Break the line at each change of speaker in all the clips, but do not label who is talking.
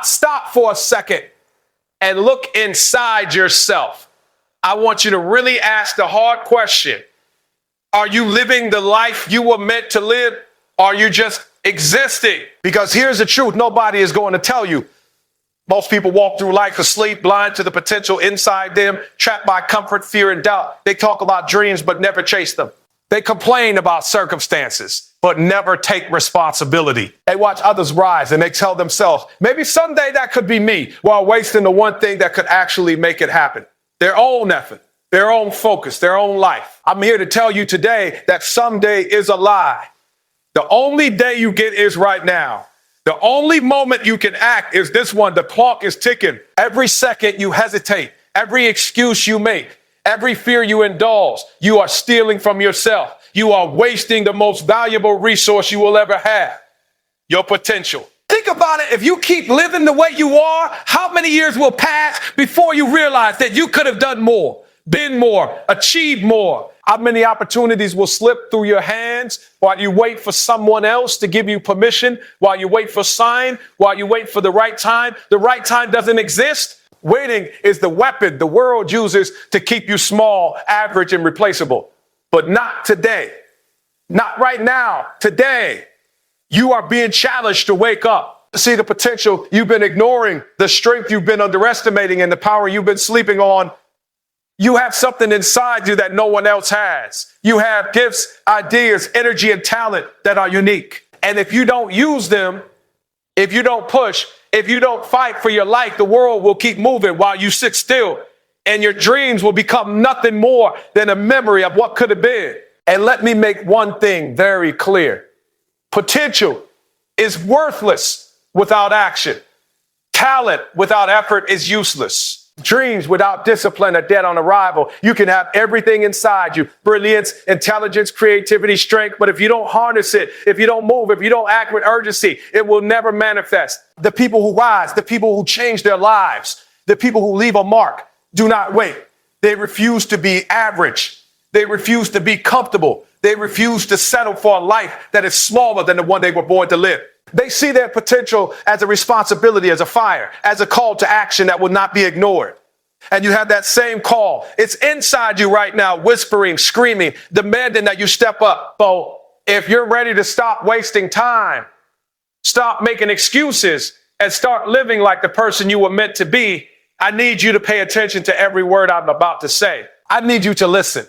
Stop for a second and look inside yourself. I want you to really ask the hard question. Are you living the life you were meant to live? Or are you just existing? Because here's the truth. Nobody is going to tell you. Most people walk through life asleep, blind to the potential inside them, trapped by comfort, fear, and doubt. They talk about dreams, but never chase them. They complain about circumstances, but never take responsibility. They watch others rise and they tell themselves, maybe someday that could be me, while wasting the one thing that could actually make it happen. Their own effort, their own focus, their own life. I'm here to tell you today that someday is a lie. The only day you get is right now. The only moment you can act is this one. The clock is ticking. Every second you hesitate, every excuse you make, every fear you indulge, you are stealing from yourself. You are wasting the most valuable resource you will ever have, your potential. Think about it. If you keep living the way you are, how many years will pass before you realize that you could have done more, been more, achieved more? How many opportunities will slip through your hands while you wait for someone else to give you permission, while you wait for sign, while you wait for the right time? The right time doesn't exist. Waiting is the weapon the world uses to keep you small, average, and replaceable. But not today. Not right now. Today, you are being challenged to wake up. See the potential you've been ignoring, the strength you've been underestimating, and the power you've been sleeping on. You have something inside you that no one else has. You have gifts, ideas, energy, and talent that are unique. And if you don't use them, if you don't push, if you don't fight for your life, the world will keep moving while you sit still. And your dreams will become nothing more than a memory of what could have been. And let me make one thing very clear. Potential is worthless without action. Talent without effort is useless. Dreams without discipline are dead on arrival. You can have everything inside you, brilliance, intelligence, creativity, strength, but if you don't harness it, if you don't move, if you don't act with urgency, it will never manifest. The people who rise, the people who change their lives, the people who leave a mark, do not wait. They refuse to be average. They refuse to be comfortable. They refuse to settle for a life that is smaller than the one they were born to live. They see their potential as a responsibility, as a fire, as a call to action that will not be ignored. And you have that same call. It's inside you right now, whispering, screaming, demanding that you step up. So if you're ready to stop wasting time, stop making excuses, and start living like the person you were meant to be, I need you to pay attention to every word I'm about to say. I need you to listen,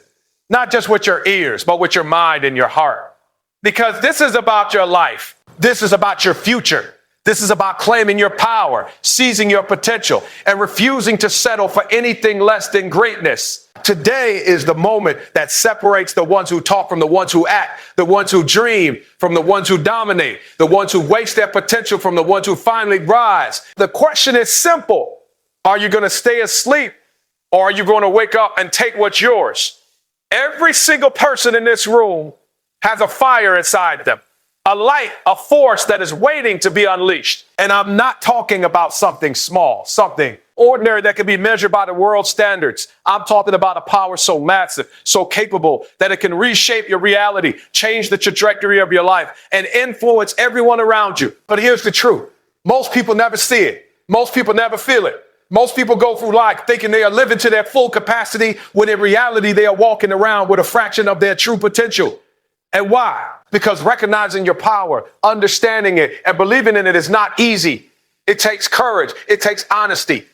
not just with your ears, but with your mind and your heart. Because this is about your life. This is about your future. This is about claiming your power, seizing your potential, and refusing to settle for anything less than greatness. Today is the moment that separates the ones who talk from the ones who act, the ones who dream from the ones who dominate, the ones who waste their potential from the ones who finally rise. The question is simple. Are you going to stay asleep, or are you going to wake up and take what's yours? Every single person in this room has a fire inside them. A light, a force that is waiting to be unleashed. And I'm not talking about something small, something ordinary that can be measured by the world's standards. I'm talking about a power so massive, so capable that it can reshape your reality, change the trajectory of your life, and influence everyone around you. But here's the truth. Most people never see it. Most people never feel it. Most people go through life thinking they are living to their full capacity, when in reality they are walking around with a fraction of their true potential. And why? Because recognizing your power, understanding it, and believing in it is not easy. It takes courage. It takes honesty.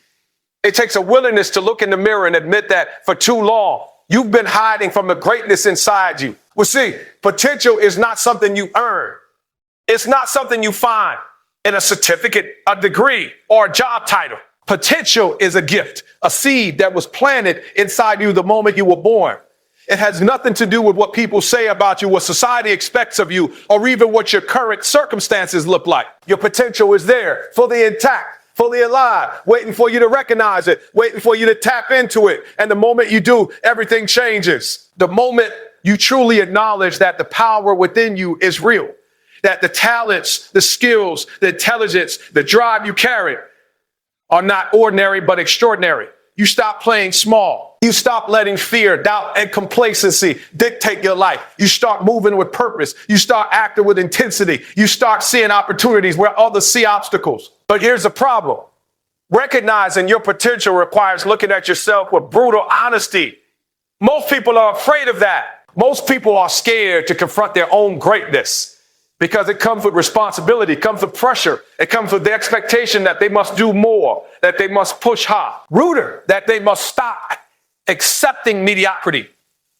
It takes a willingness to look in the mirror and admit that for too long, you've been hiding from the greatness inside you. Well, see, potential is not something you earn. It's not something you find in a certificate, a degree, or a job title. Potential is a gift, a seed that was planted inside you the moment you were born. It has nothing to do with what people say about you, what society expects of you, or even what your current circumstances look like. Your potential is there, fully intact, fully alive, waiting for you to recognize it, waiting for you to tap into it. And the moment you do, everything changes. The moment you truly acknowledge that the power within you is real, that the talents, the skills, the intelligence, the drive you carry are not ordinary but extraordinary. You stop playing small. You stop letting fear, doubt, and complacency dictate your life. You start moving with purpose. You start acting with intensity. You start seeing opportunities where others see obstacles. But here's the problem. Recognizing your potential requires looking at yourself with brutal honesty. Most people are afraid of that. Most people are scared to confront their own greatness because it comes with responsibility, it comes with pressure, it comes with the expectation that they must do more, that they must push hard, ruder, that they must stop accepting mediocrity.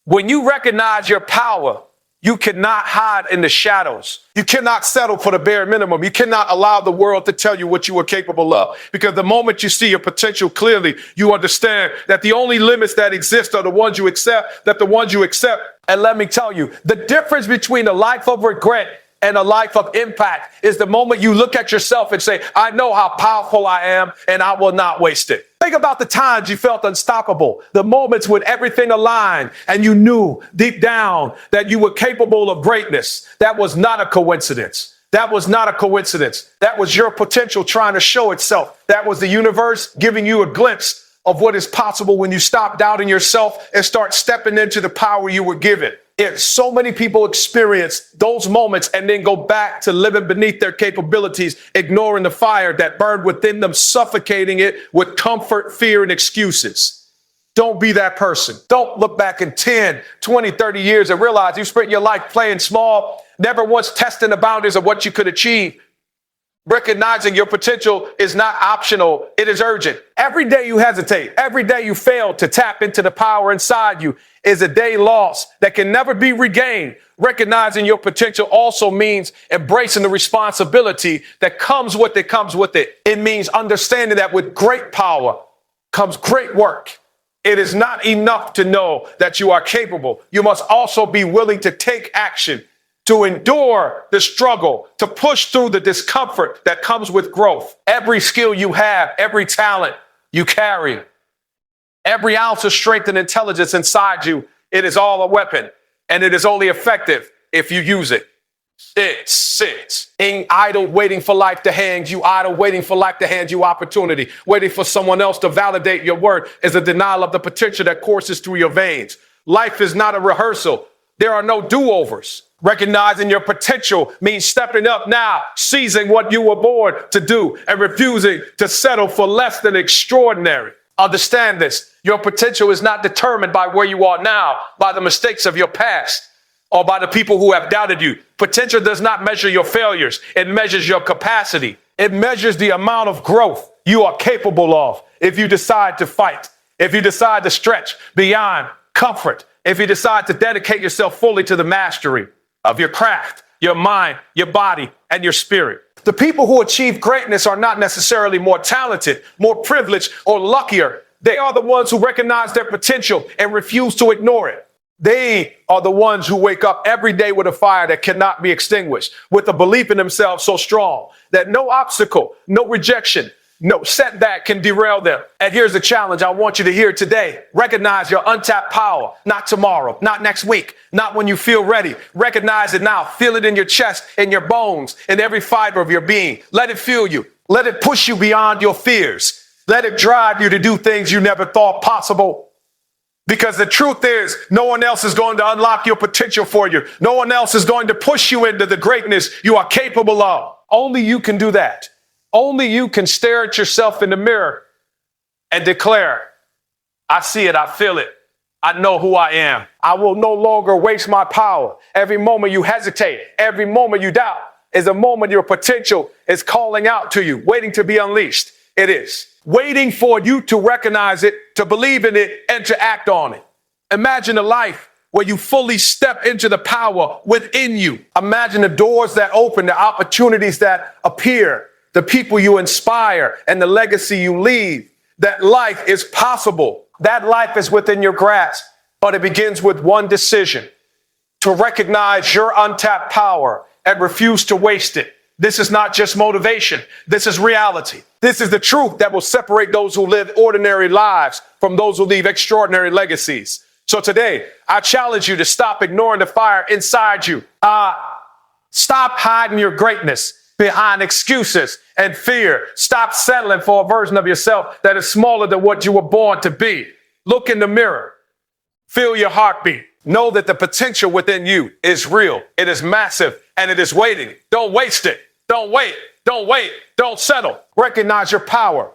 When you recognize your power, you cannot hide in the shadows. You cannot settle for the bare minimum. You cannot allow the world to tell you what you are capable of. Because the moment you see your potential clearly, you understand that the only limits that exist are the ones you accept, And let me tell you, the difference between a life of regret and a life of impact is the moment you look at yourself and say, I know how powerful I am and I will not waste it. Think about the times you felt unstoppable, the moments when everything aligned and you knew deep down that you were capable of greatness. That was not a coincidence. That was not a coincidence. That was your potential trying to show itself. That was the universe giving you a glimpse of what is possible when you stop doubting yourself and start stepping into the power you were given. If so many people experience those moments and then go back to living beneath their capabilities, ignoring the fire that burned within them, suffocating it with comfort, fear, and excuses. Don't be that person. Don't look back in 10, 20, 30 years and realize you spent your life playing small, never once testing the boundaries of what you could achieve. Recognizing your potential is not optional. It is urgent. Every day you hesitate, every day you fail to tap into the power inside you is a day lost that can never be regained. Recognizing your potential also means embracing the responsibility that comes with it. It means understanding that with great power comes great work. It is not enough to know that you are capable. You must also be willing to take action, to endure the struggle, to push through the discomfort that comes with growth. Every skill you have, every talent you carry, every ounce of strength and intelligence inside you, it is all a weapon, and it is only effective if you use it. Sit. Ain't idle waiting for life to hand you idle, waiting for life to hand you opportunity, waiting for someone else to validate your worth is a denial of the potential that courses through your veins. Life is not a rehearsal. There are no do-overs. Recognizing your potential means stepping up now, seizing what you were born to do, and refusing to settle for less than extraordinary. Understand this. Your potential is not determined by where you are now, by the mistakes of your past, or by the people who have doubted you. Potential does not measure your failures. It measures your capacity. It measures the amount of growth you are capable of if you decide to fight, if you decide to stretch beyond comfort, if you decide to dedicate yourself fully to the mastery of your craft, your mind, your body, and your spirit. The people who achieve greatness are not necessarily more talented, more privileged, or luckier. They are the ones who recognize their potential and refuse to ignore it. They are the ones who wake up every day with a fire that cannot be extinguished, with a belief in themselves so strong that no obstacle, no rejection, no setback can derail them. And here's the challenge I want you to hear today. Recognize your untapped power, not tomorrow, not next week, not when you feel ready. Recognize it now. Feel it in your chest, in your bones, in every fiber of your being. Let it fuel you. Let it push you beyond your fears. Let it drive you to do things you never thought possible. Because the truth is, no one else is going to unlock your potential for you. No one else is going to push you into the greatness you are capable of. Only you can do that. Only you can stare at yourself in the mirror and declare, I see it, I feel it, I know who I am. I will no longer waste my power. Every moment you hesitate, every moment you doubt is a moment your potential is calling out to you, waiting to be unleashed. It is waiting for you to recognize it, to believe in it, and to act on it. Imagine a life where you fully step into the power within you. Imagine the doors that open, the opportunities that appear, the people you inspire, and the legacy you leave. That life is possible. That life is within your grasp. But it begins with one decision: to recognize your untapped power and refuse to waste it. This is not just motivation. This is reality. This is the truth that will separate those who live ordinary lives from those who leave extraordinary legacies. So today, I challenge you to stop ignoring the fire inside you. Stop hiding your greatness. behind excuses and fear. Stop settling for a version of yourself that is smaller than what you were born to be. Look in the mirror. Feel your heartbeat. Know that the potential within you is real. It is massive and it is waiting. Don't waste it. Don't wait. Don't wait. Don't settle. Recognize your power.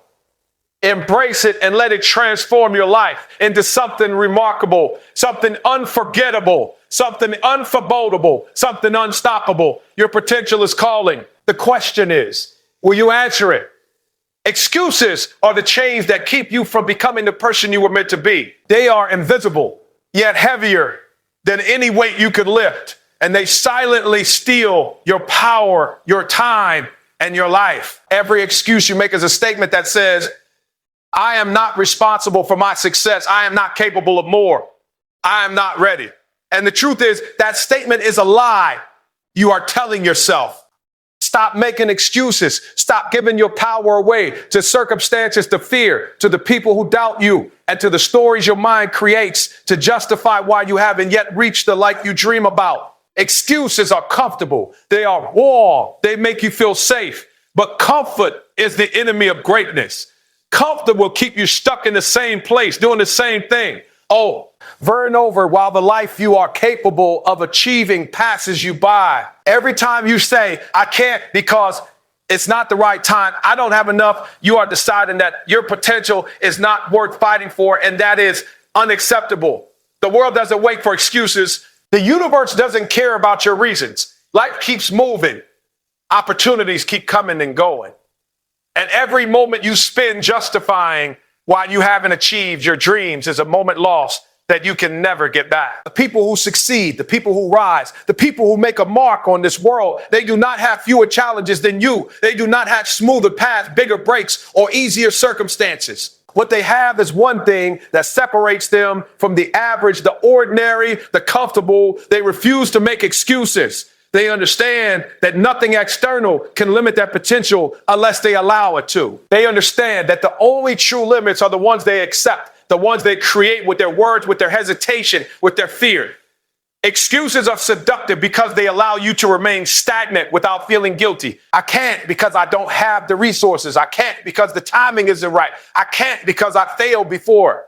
Embrace it and let it transform your life into something remarkable, something unforgettable, something unforebodable, something unstoppable. Your potential is calling. The question is, will you answer it? Excuses are the chains that keep you from becoming the person you were meant to be. They are invisible, yet heavier than any weight you could lift. And they silently steal your power, your time, and your life. Every excuse you make is a statement that says, I am not responsible for my success. I am not capable of more. I am not ready. And the truth is, that statement is a lie you are telling yourself. Stop making excuses. Stop giving your power away to circumstances, to fear, to the people who doubt you, and to the stories your mind creates to justify why you haven't yet reached the life you dream about. Excuses are comfortable. They are warm. They make you feel safe. But comfort is the enemy of greatness. Comfort will keep you stuck in the same place, doing the same thing. Over and over, while the life you are capable of achieving passes you by. Every time you say, I can't because it's not the right time, I don't have enough, you are deciding that your potential is not worth fighting for, and that is unacceptable. The world doesn't wait for excuses. The universe doesn't care about your reasons. Life keeps moving. Opportunities keep coming and going. And every moment you spend justifying why you haven't achieved your dreams is a moment lost that you can never get back. The people who succeed, the people who rise, the people who make a mark on this world, they do not have fewer challenges than you. They do not have smoother paths, bigger breaks, or easier circumstances. What they have is one thing that separates them from the average, the ordinary, the comfortable. They refuse to make excuses. They understand that nothing external can limit that potential unless they allow it to. They understand that the only true limits are the ones they accept, the ones they create with their words, with their hesitation, with their fear. Excuses are seductive because they allow you to remain stagnant without feeling guilty. I can't because I don't have the resources. I can't because the timing isn't right. I can't because I failed before.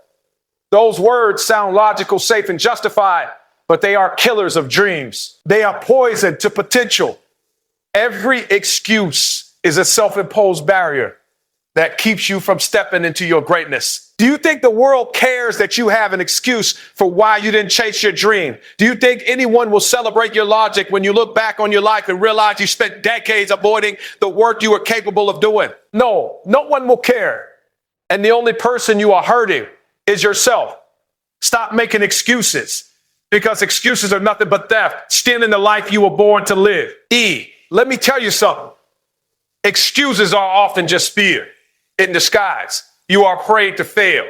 Those words sound logical, safe, and justified, but they are killers of dreams. They are poison to potential. Every excuse is a self-imposed barrier that keeps you from stepping into your greatness. Do you think the world cares that you have an excuse for why you didn't chase your dream? Do you think anyone will celebrate your logic when you look back on your life and realize you spent decades avoiding the work you were capable of doing? No, no one will care. And the only person you are hurting is yourself. Stop making excuses, because excuses are nothing but theft, stealing the life you were born to live. Let me tell you something. Excuses are often just fear in disguise. You are afraid to fail.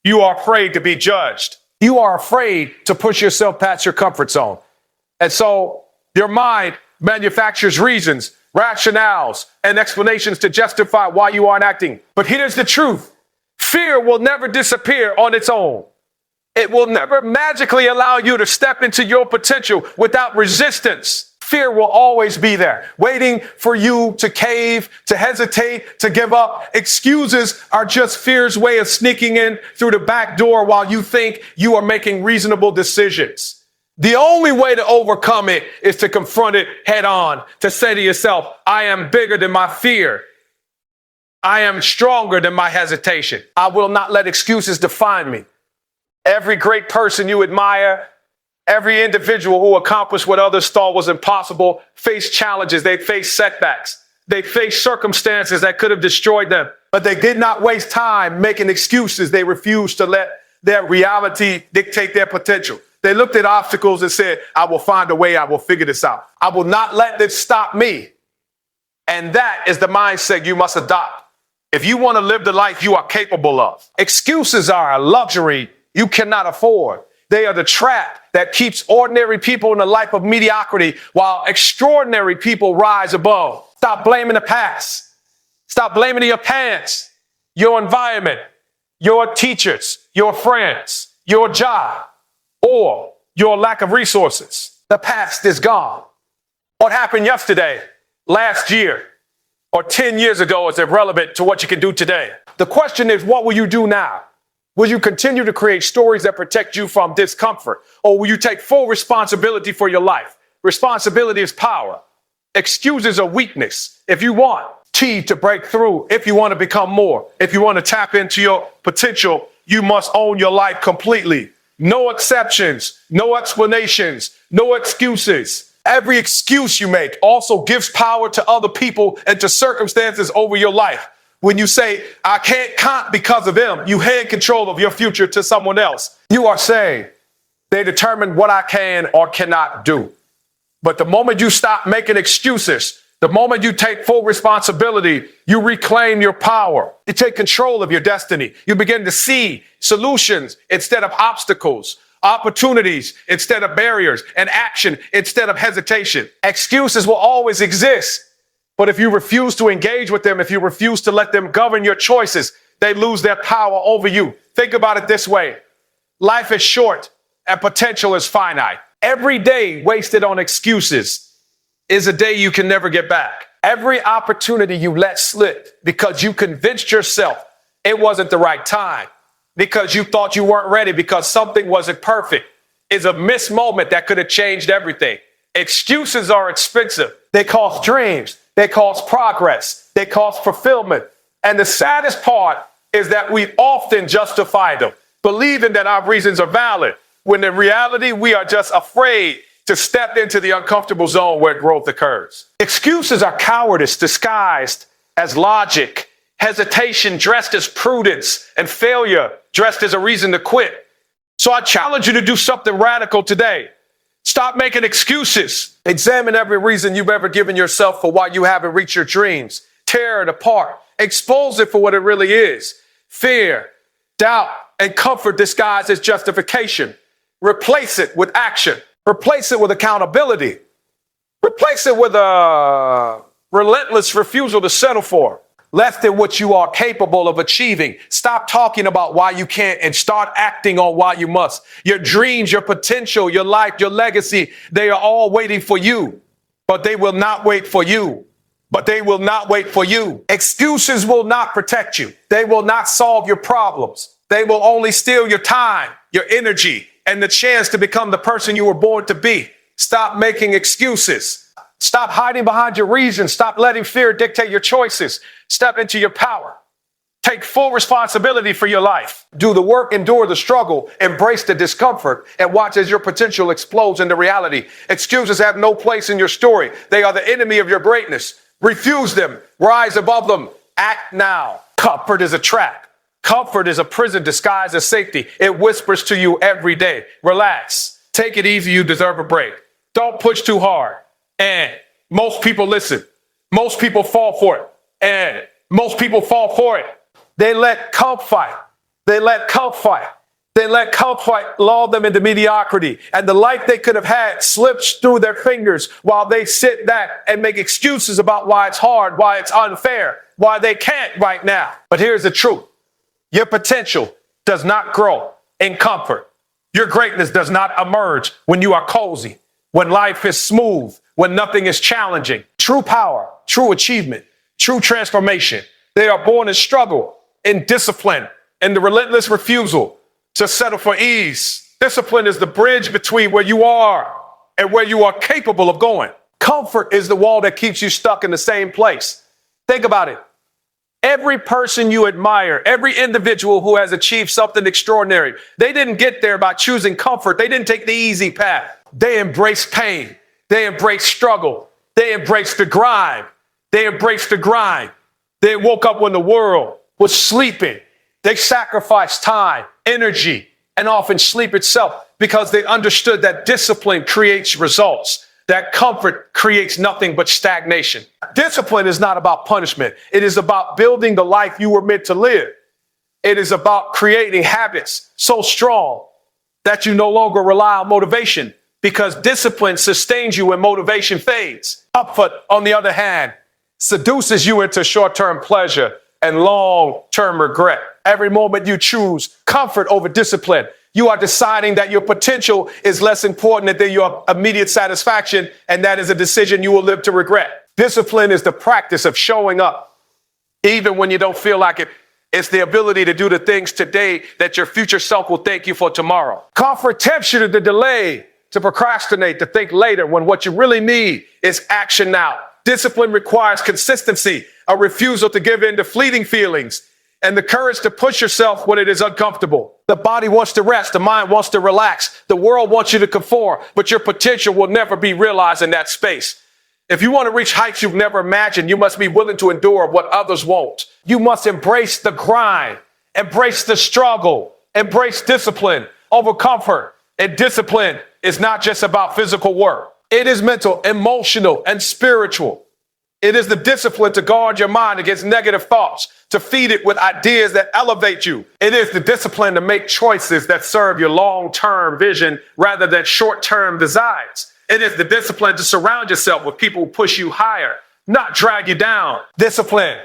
You are afraid to be judged. You are afraid to push yourself past your comfort zone. And so your mind manufactures reasons, rationales, and explanations to justify why you aren't acting. But here's the truth. Fear will never disappear on its own. It will never magically allow you to step into your potential without resistance. Fear will always be there, waiting for you to cave, to hesitate, to give up. Excuses are just fear's way of sneaking in through the back door while you think you are making reasonable decisions. The only way to overcome it is to confront it head on, to say to yourself, I am bigger than my fear. I am stronger than my hesitation. I will not let excuses define me. Every great person you admire, every individual who accomplished what others thought was impossible, faced challenges, they faced setbacks, they faced circumstances that could have destroyed them, but they did not waste time making excuses. They refused to let their reality dictate their potential. They looked at obstacles and said, I will find a way, I will figure this out. I will not let this stop me. And that is the mindset you must adopt if you want to live the life you are capable of. Excuses are a luxury you cannot afford. They are the trap that keeps ordinary people in a life of mediocrity while extraordinary people rise above. Stop blaming the past. Stop blaming your parents, your environment, your teachers, your friends, your job, or your lack of resources. The past is gone. What happened yesterday last year or 10 years ago is irrelevant to what you can do today. The question is, what will you do now? Will you continue to create stories that protect you from discomfort? Or will you take full responsibility for your life? Responsibility is power. Excuses are weakness. If you want to break through, if you want to become more, if you want to tap into your potential, you must own your life completely. No exceptions, no explanations, no excuses. Every excuse you make also gives power to other people and to circumstances over your life. When you say, I can't because of them, you hand control of your future to someone else. You are saying, they determine what I can or cannot do. But the moment you stop making excuses, the moment you take full responsibility, you reclaim your power. You take control of your destiny. You begin to see solutions instead of obstacles, opportunities instead of barriers, and action instead of hesitation. Excuses will always exist, but if you refuse to engage with them, if you refuse to let them govern your choices, they lose their power over you. Think about it this way. Life is short and potential is finite. Every day wasted on excuses is a day you can never get back. Every opportunity you let slip because you convinced yourself it wasn't the right time, because you thought you weren't ready, because something wasn't perfect, is a missed moment that could have changed everything. Excuses are expensive. They cost dreams. They cost progress. They cost fulfillment. And the saddest part is that we often justify them, believing that our reasons are valid, when in reality, we are just afraid to step into the uncomfortable zone where growth occurs. Excuses are cowardice disguised as logic, hesitation dressed as prudence, and failure dressed as a reason to quit. So I challenge you to do something radical today. Stop making excuses. Examine every reason you've ever given yourself for why you haven't reached your dreams. Tear it apart. Expose it for what it really is. Fear, doubt, and comfort disguised as justification. Replace it with action. Replace it with accountability. Replace it with a relentless refusal to settle for less than what you are capable of achieving. Stop talking about why you can't and start acting on why you must. Your dreams, your potential, your life, your legacy, they are all waiting for you, but they will not wait for you. But they will not wait for you. Excuses will not protect you. They will not solve your problems. They will only steal your time, your energy, and the chance to become the person you were born to be. Stop making excuses. Stop hiding behind your reasons. Stop letting fear dictate your choices. Step into your power. Take full responsibility for your life. Do the work, endure the struggle, embrace the discomfort, and watch as your potential explodes into reality. Excuses have no place in your story. They are the enemy of your greatness. Refuse them. Rise above them. Act now. Comfort is a trap. Comfort is a prison disguised as safety. It whispers to you every day, relax, take it easy, you deserve a break. Don't push too hard. And most people listen. Most people fall for it. And most people fall for it. They let comfort. They let comfort lull them into mediocrity. And the life they could have had slips through their fingers while they sit back and make excuses about why it's hard, why it's unfair, why they can't right now. But here's the truth. Your potential does not grow in comfort. Your greatness does not emerge when you are cozy, when life is smooth, when nothing is challenging. True power, true achievement, true transformation. They are born in struggle, in discipline, and the relentless refusal to settle for ease. Discipline is the bridge between where you are and where you are capable of going. Comfort is the wall that keeps you stuck in the same place. Think about it. Every person you admire, every individual who has achieved something extraordinary, they didn't get there by choosing comfort. They didn't take the easy path. They embraced pain. They embraced struggle. They embraced the grind. They embraced the grind. They woke up when the world was sleeping. They sacrificed time, energy, and often sleep itself because they understood that discipline creates results. That comfort creates nothing but stagnation. Discipline is not about punishment. It is about building the life you were meant to live. It is about creating habits so strong that you no longer rely on motivation, because discipline sustains you when motivation fades. Comfort, on the other hand, seduces you into short-term pleasure and long-term regret. Every moment you choose comfort over discipline, you are deciding that your potential is less important than your immediate satisfaction, and that is a decision you will live to regret. Discipline is the practice of showing up, even when you don't feel like it. It's the ability to do the things today that your future self will thank you for tomorrow. Comfort tempts you to delay, to procrastinate, to think later, when what you really need is action now. Discipline requires consistency, a refusal to give in to fleeting feelings, and the courage to push yourself when it is uncomfortable. The body wants to rest. The mind wants to relax. The world wants you to conform, but your potential will never be realized in that space. If you want to reach heights you've never imagined, you must be willing to endure what others won't. You must embrace the grind, embrace the struggle, embrace discipline over comfort. And discipline is not just about physical work. It is mental, emotional, and spiritual. It is the discipline to guard your mind against negative thoughts, to feed it with ideas that elevate you. It is the discipline to make choices that serve your long-term vision rather than short-term desires. It is the discipline to surround yourself with people who push you higher, not drag you down. Discipline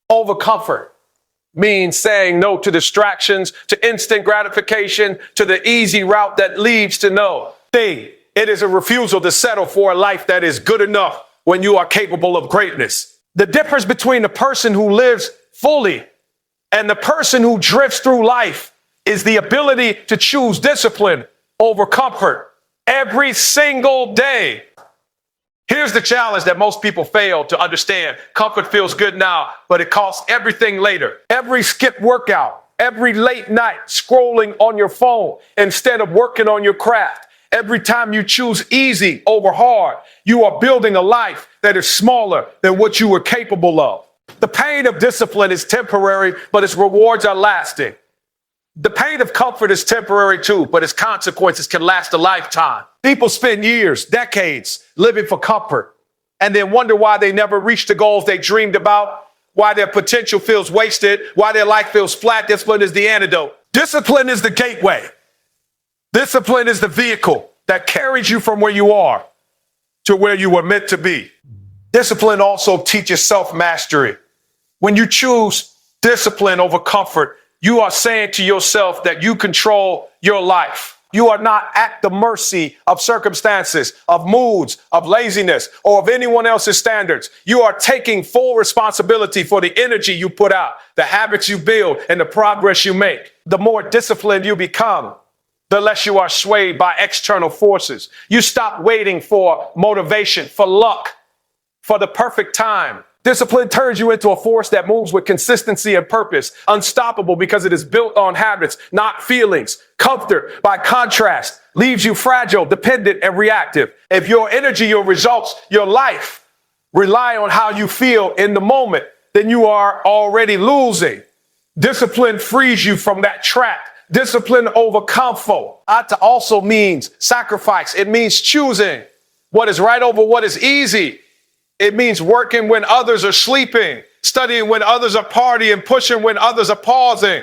over comfort means saying no to distractions, to instant gratification, to the easy route that leads to no thing. It is a refusal to settle for a life that is good enough when you are capable of greatness. The difference between the person who lives fully and the person who drifts through life is the ability to choose discipline over comfort every single day. Here's the challenge that most people fail to understand. Comfort feels good now, but it costs everything later. Every skipped workout, every late night scrolling on your phone instead of working on your craft. Every time you choose easy over hard, you are building a life that is smaller than what you were capable of. The pain of discipline is temporary, but its rewards are lasting. The pain of comfort is temporary too, but its consequences can last a lifetime. People spend years, decades living for comfort and then wonder why they never reach the goals they dreamed about, why their potential feels wasted, why their life feels flat. Discipline is the antidote. Discipline is the gateway. Discipline is the vehicle that carries you from where you are to where you were meant to be. Discipline also teaches self-mastery. When you choose discipline over comfort, you are saying to yourself that you control your life. You are not at the mercy of circumstances, of moods, of laziness, or of anyone else's standards. You are taking full responsibility for the energy you put out, the habits you build, and the progress you make. The more disciplined you become, the less you are swayed by external forces. You stop waiting for motivation, for luck, for the perfect time. Discipline turns you into a force that moves with consistency and purpose, unstoppable because it is built on habits, not feelings. Comfort, by contrast, leaves you fragile, dependent, and reactive. If your energy, your results, your life rely on how you feel in the moment, then you are already losing. Discipline frees you from that trap. Discipline over comfort. Ata also means sacrifice. It means choosing what is right over what is easy. It means working when others are sleeping, studying when others are partying, pushing when others are pausing.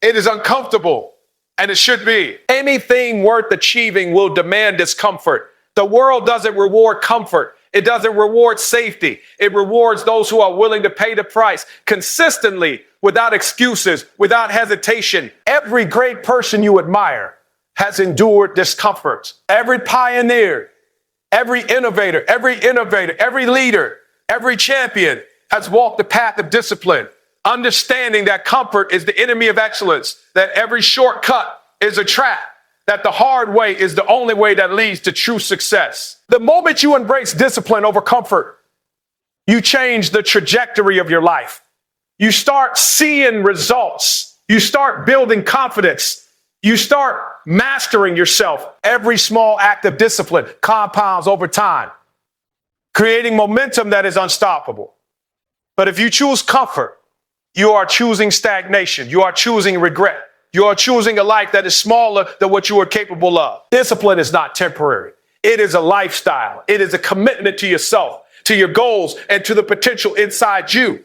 It is uncomfortable, and it should be. Anything worth achieving will demand discomfort. The world doesn't reward comfort. It doesn't reward safety. It rewards those who are willing to pay the price consistently, without excuses, without hesitation. Every great person you admire has endured discomfort. Every pioneer, every innovator, every leader, every champion has walked the path of discipline, understanding that comfort is the enemy of excellence, that every shortcut is a trap, that the hard way is the only way that leads to true success. The moment you embrace discipline over comfort, you change the trajectory of your life. You start seeing results. You start building confidence. You start mastering yourself. Every small act of discipline compounds over time, creating momentum that is unstoppable. But if you choose comfort, you are choosing stagnation. You are choosing regret. You are choosing a life that is smaller than what you are capable of. Discipline is not temporary. It is a lifestyle. It is a commitment to yourself, to your goals, and to the potential inside you.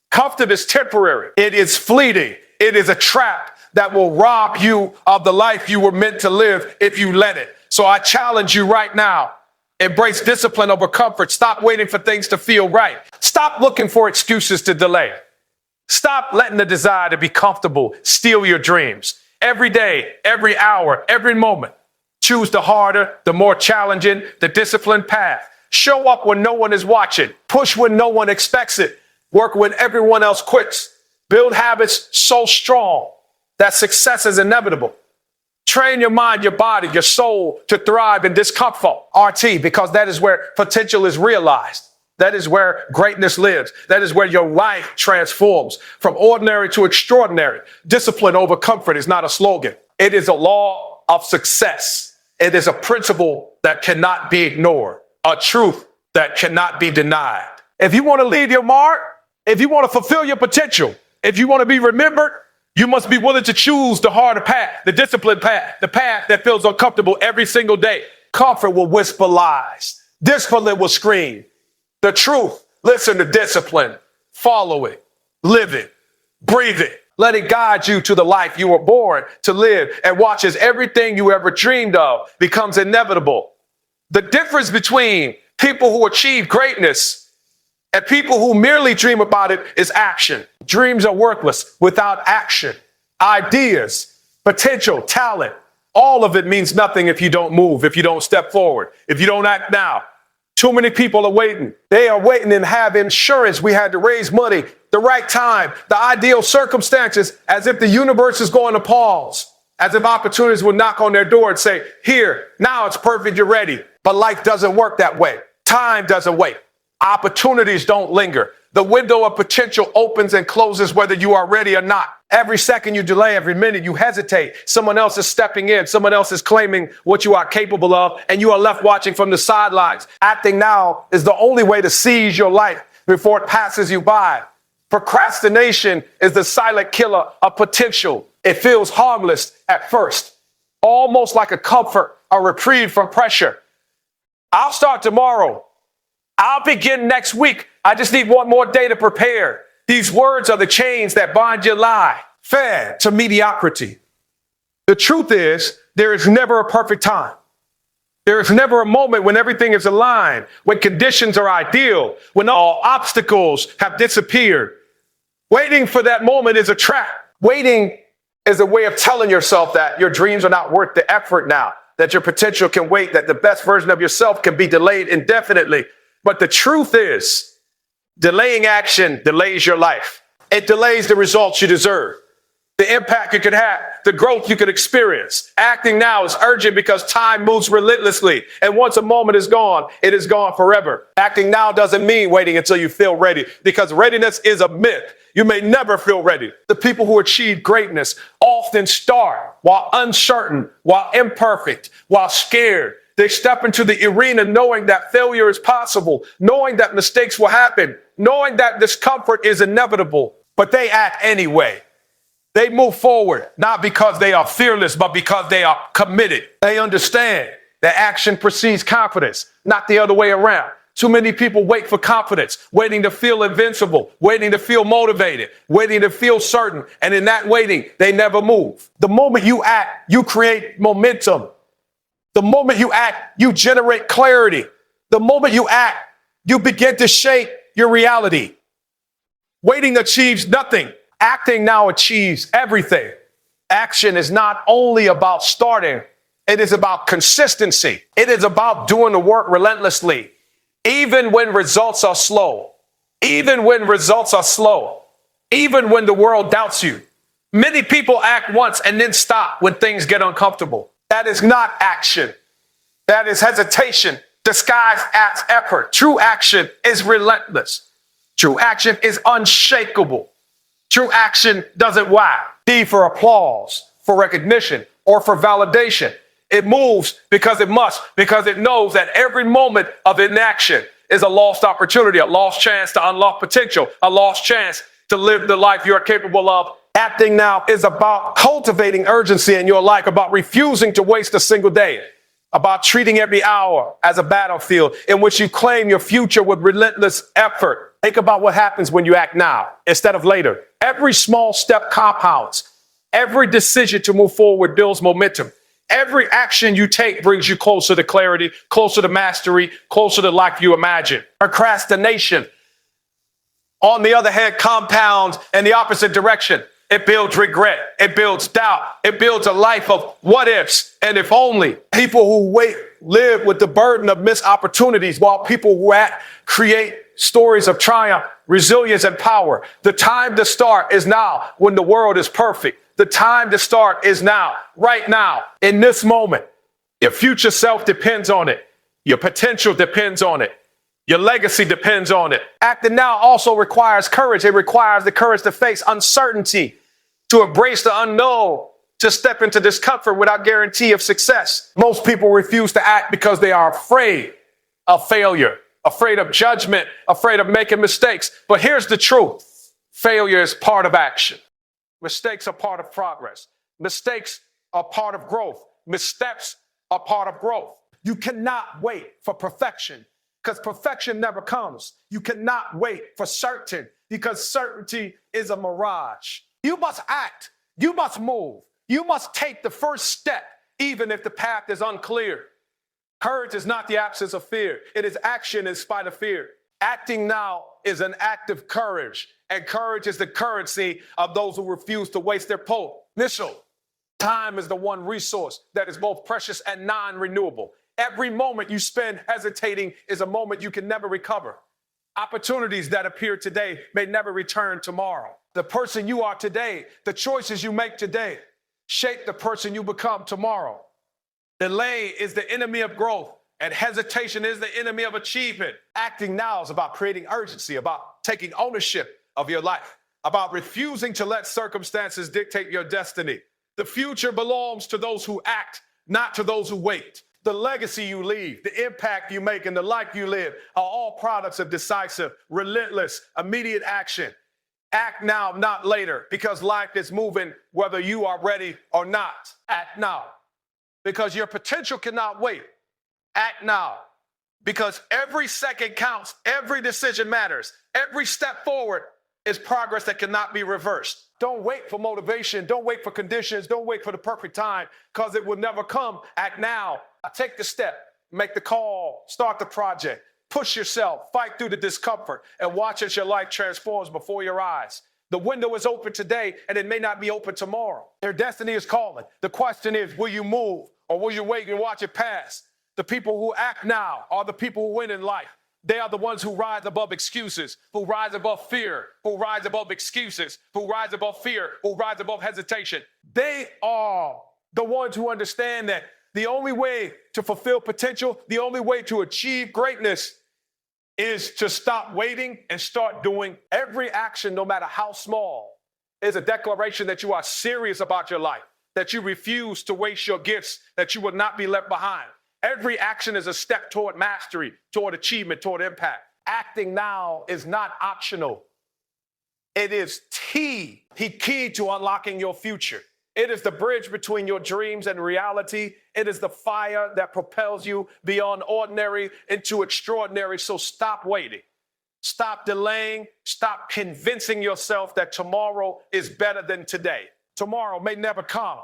Comfort is temporary. It is fleeting. It is a trap that will rob you of the life you were meant to live if you let it. So I challenge you right now. Embrace discipline over comfort. Stop waiting for things to feel right. Stop looking for excuses to delay. Stop letting the desire to be comfortable steal your dreams. Every day, every hour, every moment, choose the harder, the more challenging, the disciplined path. Show up when no one is watching. Push when no one expects it. Work when everyone else quits. Build habits so strong that success is inevitable. Train your mind, your body, your soul to thrive in discomfort. RT, because that is where potential is realized. That is where greatness lives. That is where your life transforms from ordinary to extraordinary. Discipline over comfort is not a slogan. It is a law of success. It is a principle that cannot be ignored, a truth that cannot be denied. If you want to leave your mark, if you want to fulfill your potential, if you want to be remembered, you must be willing to choose the harder path, the disciplined path, the path that feels uncomfortable every single day. Comfort will whisper lies. Discipline will scream. The truth, listen to discipline. Follow it. Live it. Breathe it. Let it guide you to the life you were born to live, and watch as everything you ever dreamed of becomes inevitable. The difference between people who achieve greatness and people who merely dream about it is action. Dreams are worthless without action. Ideas, potential, talent, all of it means nothing if you don't move, if you don't step forward, if you don't act now. Too many people are waiting. They are waiting and have insurance. We had to raise money, the right time, the ideal circumstances, as if the universe is going to pause, as if opportunities will knock on their door and say, here, now it's perfect, you're ready. But life doesn't work that way. Time doesn't wait. Opportunities don't linger. The window of potential opens and closes whether you are ready or not. Every second you delay, every minute you hesitate, someone else is stepping in, someone else is claiming what you are capable of, and you are left watching from the sidelines. Acting now is the only way to seize your life before it passes you by. Procrastination is the silent killer of potential. It feels harmless at first, almost like a comfort, a reprieve from pressure. I'll start tomorrow. I'll begin next week. I just need one more day to prepare. These words are the chains that bind your life, fed to mediocrity. The truth is, there is never a perfect time. There is never a moment when everything is aligned, when conditions are ideal, when all obstacles have disappeared. Waiting for that moment is a trap. Waiting is a way of telling yourself that your dreams are not worth the effort now, that your potential can wait, that the best version of yourself can be delayed indefinitely. But the truth is, delaying action delays your life. It delays the results you deserve, the impact you could have, the growth you could experience. Acting now is urgent because time moves relentlessly. And once a moment is gone, it is gone forever. Acting now doesn't mean waiting until you feel ready, because readiness is a myth. You may never feel ready. The people who achieve greatness often start while uncertain, while imperfect, while scared. They step into the arena knowing that failure is possible, knowing that mistakes will happen, knowing that discomfort is inevitable, but they act anyway. They move forward, not because they are fearless, but because they are committed. They understand that action precedes confidence, not the other way around. Too many people wait for confidence, waiting to feel invincible, waiting to feel motivated, waiting to feel certain. And in that waiting, they never move. The moment you act, you create momentum. The moment you act, you generate clarity. The moment you act, you begin to shape your reality. Waiting achieves nothing. Acting now achieves everything. Action is not only about starting, it is about consistency. It is about doing the work relentlessly, even when results are slow, even when results are slow, even when the world doubts you. Many people act once and then stop when things get uncomfortable. That is not action. That is hesitation disguised as effort. True action is relentless. True action is unshakable. True action doesn't wait for applause, for recognition, or for validation. It moves because it must, because it knows that every moment of inaction is a lost opportunity, a lost chance to unlock potential, a lost chance to live the life you are capable of. Acting now is about cultivating urgency in your life, about refusing to waste a single day, about treating every hour as a battlefield in which you claim your future with relentless effort. Think about what happens when you act now instead of later. Every small step compounds. Every decision to move forward builds momentum. Every action you take brings you closer to clarity, closer to mastery, closer to life you imagine. Procrastination, on the other hand, compounds in the opposite direction. It builds regret. It builds doubt. It builds a life of what ifs and if only. People who wait live with the burden of missed opportunities while people who act create stories of triumph, resilience, and power. The time to start is now when the world is perfect. The time to start is now, right now, in this moment. Your future self depends on it. Your potential depends on it. Your legacy depends on it. Acting now also requires courage. It requires the courage to face uncertainty, to embrace the unknown, to step into discomfort without guarantee of success. Most people refuse to act because they are afraid of failure, afraid of judgment, afraid of making mistakes. But here's the truth. Failure is part of action. Mistakes are part of progress. Mistakes are part of growth. Missteps are part of growth. You cannot wait for perfection because perfection never comes. You cannot wait for certain because certainty is a mirage. You must act. You must move. You must take the first step, even if the path is unclear. Courage is not the absence of fear. It is action in spite of fear. Acting now is an act of courage, and courage is the currency of those who refuse to waste their potential. Time is the one resource that is both precious and non-renewable. Every moment you spend hesitating is a moment you can never recover. Opportunities that appear today may never return tomorrow. The person you are today, the choices you make today, shape the person you become tomorrow. Delay is the enemy of growth, and hesitation is the enemy of achievement. Acting now is about creating urgency, about taking ownership of your life, about refusing to let circumstances dictate your destiny. The future belongs to those who act, not to those who wait. The legacy you leave, the impact you make, and the life you live are all products of decisive, relentless, immediate action. Act now, not later, because life is moving whether you are ready or not. Act now, because your potential cannot wait. Act now, because every second counts, every decision matters, every step forward is progress that cannot be reversed. Don't wait for motivation. Don't wait for conditions. Don't wait for the perfect time, because it will never come. Act now. Take the step, make the call, start the project, push yourself, fight through the discomfort, and watch as your life transforms before your eyes. The window is open today, and it may not be open tomorrow. Your destiny is calling. The question is, will you move, or will you wait and watch it pass? The people who act now are the people who win in life. They are the ones who rise above excuses, who rise above fear, who rise above excuses, who rise above fear, who rise above hesitation. They are the ones who understand that the only way to fulfill potential, the only way to achieve greatness is to stop waiting and start doing. Every action, no matter how small, is a declaration that you are serious about your life, that you refuse to waste your gifts, that you will not be left behind. Every action is a step toward mastery, toward achievement, toward impact. Acting now is not optional. It is key to unlocking your future. It is the bridge between your dreams and reality. It is the fire that propels you beyond ordinary into extraordinary. So stop waiting. Stop delaying. Stop convincing yourself that tomorrow is better than today. Tomorrow may never come.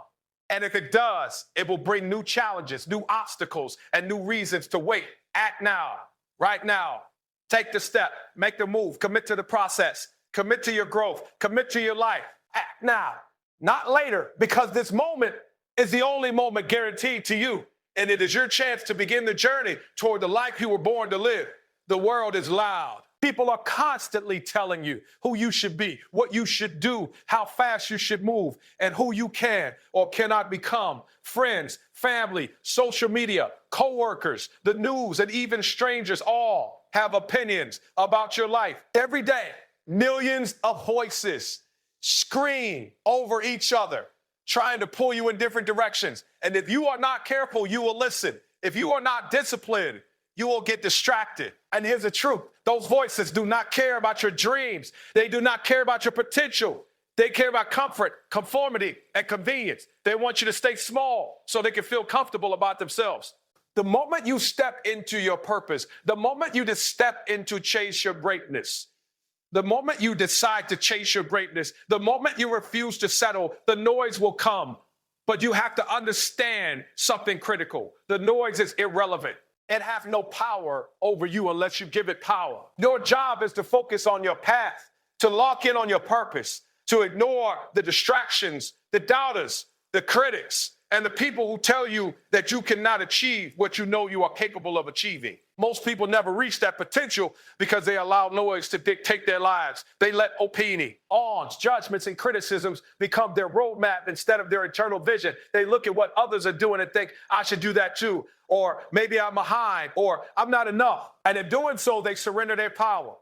And if it does, it will bring new challenges, new obstacles, and new reasons to wait. Act now, right now. Take the step, make the move, commit to the process, commit to your growth, commit to your life. Act now. Not later, because this moment is the only moment guaranteed to you. And it is your chance to begin the journey toward the life you were born to live. The world is loud. People are constantly telling you who you should be, what you should do, how fast you should move, and who you can or cannot become. Friends, family, social media, coworkers, the news, and even strangers all have opinions about your life. Every day, millions of voices scream over each other, trying to pull you in different directions. And if you are not careful, you will listen. If you are not disciplined, you will get distracted. And here's the truth. Those voices do not care about your dreams. They do not care about your potential. They care about comfort, conformity, and convenience. They want you to stay small so they can feel comfortable about themselves. The moment you step into your purpose, the moment you just step into chase your greatness, the moment you decide to chase your greatness, the moment you refuse to settle, the noise will come. But you have to understand something critical. The noise is irrelevant. It has no power over you unless you give it power. Your job is to focus on your path, to lock in on your purpose, to ignore the distractions, the doubters, the critics, and the people who tell you that you cannot achieve what you know you are capable of achieving. Most people never reach that potential because they allow noise to dictate their lives. They let opinion, awes, judgments, and criticisms become their roadmap instead of their internal vision. They look at what others are doing and think, I should do that too. Or maybe I'm behind, or I'm not enough. And in doing so, they surrender their power.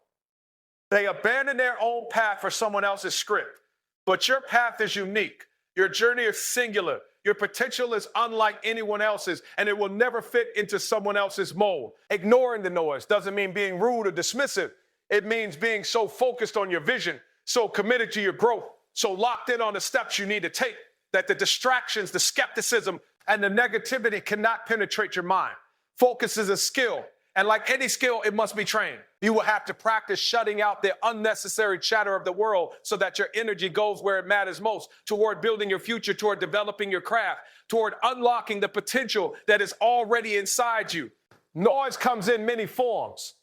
They abandon their own path for someone else's script. But your path is unique. Your journey is singular. Your potential is unlike anyone else's, and it will never fit into someone else's mold. Ignoring the noise doesn't mean being rude or dismissive. It means being so focused on your vision, so committed to your growth, so locked in on the steps you need to take, that the distractions, the skepticism, and the negativity cannot penetrate your mind. Focus is a skill, and like any skill, it must be trained. You will have to practice shutting out the unnecessary chatter of the world so that your energy goes where it matters most, toward building your future, toward developing your craft, toward unlocking the potential that is already inside you. Noise comes in many forms.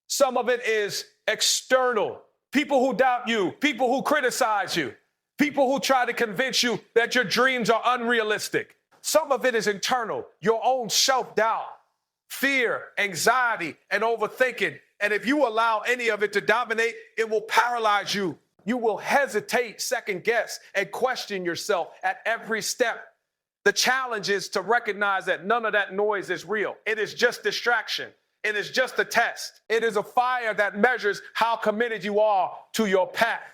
Some of it is external. People who doubt you, people who criticize you, people who try to convince you that your dreams are unrealistic. Some of it is internal, your own self-doubt, fear, anxiety, and overthinking. And if you allow any of it to dominate, it will paralyze you. You will hesitate, second guess, and question yourself at every step. The challenge is to recognize that none of that noise is real. It is just distraction. It is just a test. It is a fire that measures how committed you are to your path.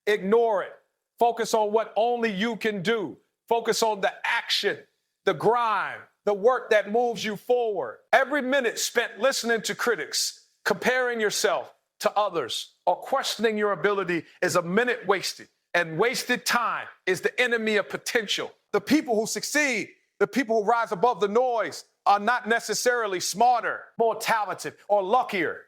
Ignore it. Focus on what only you can do. Focus on the action, the grind, the work that moves you forward. Every minute spent listening to critics, comparing yourself to others, or questioning your ability is a minute wasted. And wasted time is the enemy of potential. The people who succeed, the people who rise above the noise, are not necessarily smarter, more talented, or luckier.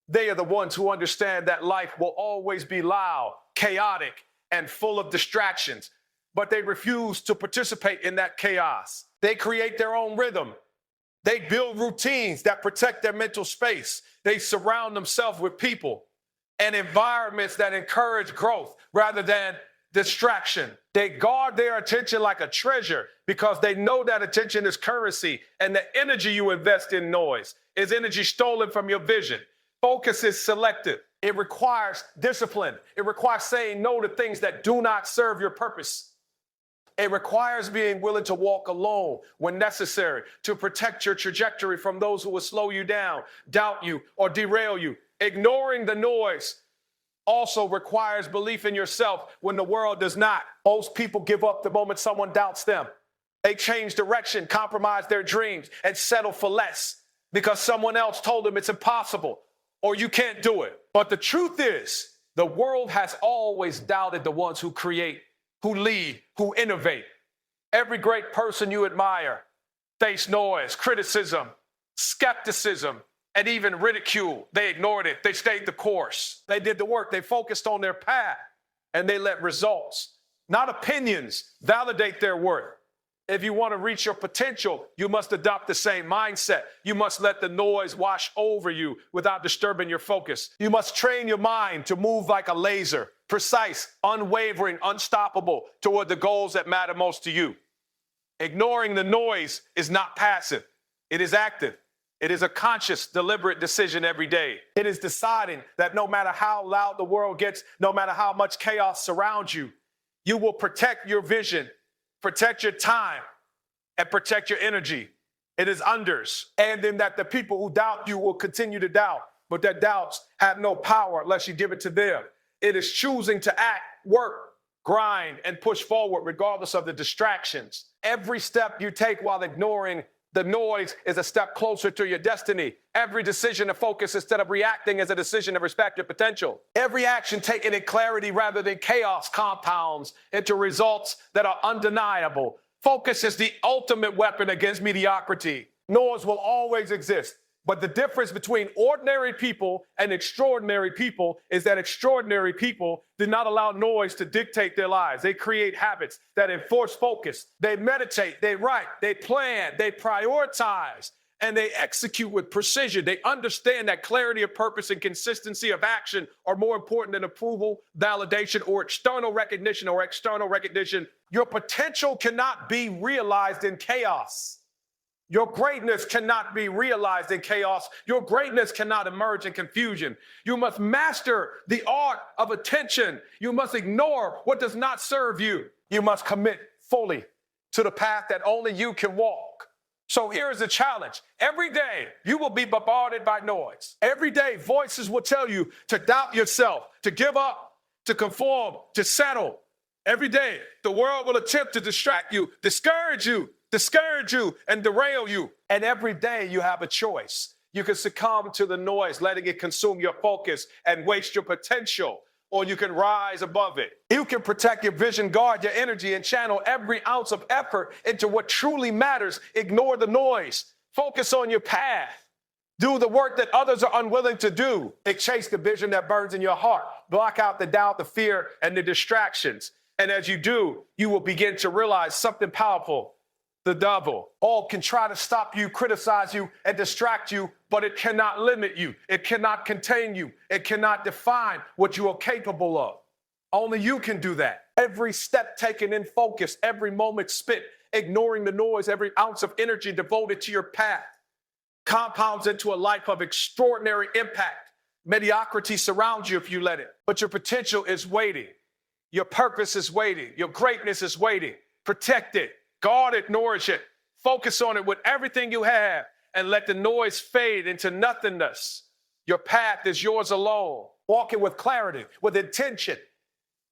They are the ones who understand that life will always be loud, chaotic, and full of distractions. But they refuse to participate in that chaos. They create their own rhythm. They build routines that protect their mental space. They surround themselves with people and environments that encourage growth rather than distraction. They guard their attention like a treasure because they know that attention is currency, and the energy you invest in noise is energy stolen from your vision. Focus is selective. It requires discipline. It requires saying no to things that do not serve your purpose. It requires being willing to walk alone when necessary to protect your trajectory from those who will slow you down, doubt you, or derail you. Ignoring the noise also requires belief in yourself when the world does not. Most people give up the moment someone doubts them. They change direction, compromise their dreams, and settle for less because someone else told them it's impossible or you can't do it. But the truth is, the world has always doubted the ones who create, who lead, who innovate. Every great person you admire faced noise, criticism, skepticism, and even ridicule. They ignored it. They stayed the course. They did the work. They focused on their path, and they let results, not opinions, validate their worth. If you want to reach your potential, you must adopt the same mindset. You must let the noise wash over you without disturbing your focus. You must train your mind to move like a laser, precise, unwavering, unstoppable toward the goals that matter most to you. Ignoring the noise is not passive. It is active. It is a conscious, deliberate decision every day. It is deciding that no matter how loud the world gets, no matter how much chaos surrounds you, you will protect your vision, protect your time, and protect your energy. It is unders. And then that the people who doubt you will continue to doubt, but their doubts have no power unless you give it to them. It is choosing to act, work, grind, and push forward regardless of the distractions. Every step you take while ignoring the noise is a step closer to your destiny. Every decision to focus instead of reacting is a decision to respect your potential. Every action taken in clarity rather than chaos compounds into results that are undeniable. Focus is the ultimate weapon against mediocrity. Noise will always exist. But the difference between ordinary people and extraordinary people is that extraordinary people do not allow noise to dictate their lives. They create habits that enforce focus. They meditate, they write, they plan, they prioritize, and they execute with precision. They understand that clarity of purpose and consistency of action are more important than approval, validation, or external recognition. Your potential cannot be realized in chaos. Your greatness cannot be realized in chaos. Your greatness cannot emerge in confusion. You must master the art of attention. You must ignore what does not serve you. You must commit fully to the path that only you can walk. So here's the challenge. Every day you will be bombarded by noise. Every day voices will tell you to doubt yourself, to give up, to conform, to settle. Every day the world will attempt to distract you, discourage you, and derail you. And every day you have a choice. You can succumb to the noise, letting it consume your focus and waste your potential, or you can rise above it. You can protect your vision, guard your energy, and channel every ounce of effort into what truly matters. Ignore the noise. Focus on your path. Do the work that others are unwilling to do. Chase the vision that burns in your heart. Block out the doubt, the fear, and the distractions. And as you do, you will begin to realize something powerful. The devil all can try to stop you, criticize you, and distract you, but it cannot limit you. It cannot contain you. It cannot define what you are capable of. Only you can do that. Every step taken in focus, every moment spent, ignoring the noise, every ounce of energy devoted to your path, compounds into a life of extraordinary impact. Mediocrity surrounds you if you let it, but your potential is waiting. Your purpose is waiting. Your greatness is waiting. Protect it. Guard it, nourish it, focus on it with everything you have, and let the noise fade into nothingness. Your path is yours alone. Walk it with clarity, with intention,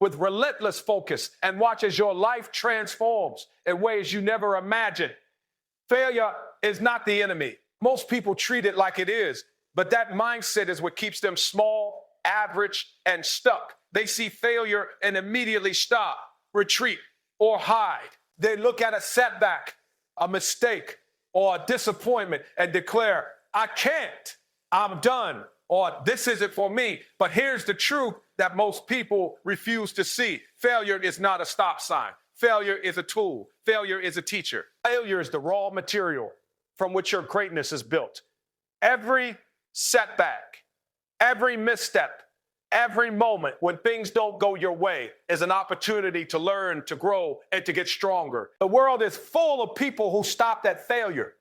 with relentless focus, and watch as your life transforms in ways you never imagined. Failure is not the enemy. Most people treat it like it is, but that mindset is what keeps them small, average, and stuck. They see failure and immediately stop, retreat, or hide. They look at a setback, a mistake, or a disappointment and declare, I can't, I'm done, or this isn't for me. But here's the truth that most people refuse to see. Failure is not a stop sign. Failure is a tool. Failure is a teacher. Failure is the raw material from which your greatness is built. Every setback, every misstep, every moment when things don't go your way is an opportunity to learn, to grow, and to get stronger. The world is full of people who stopped at failure.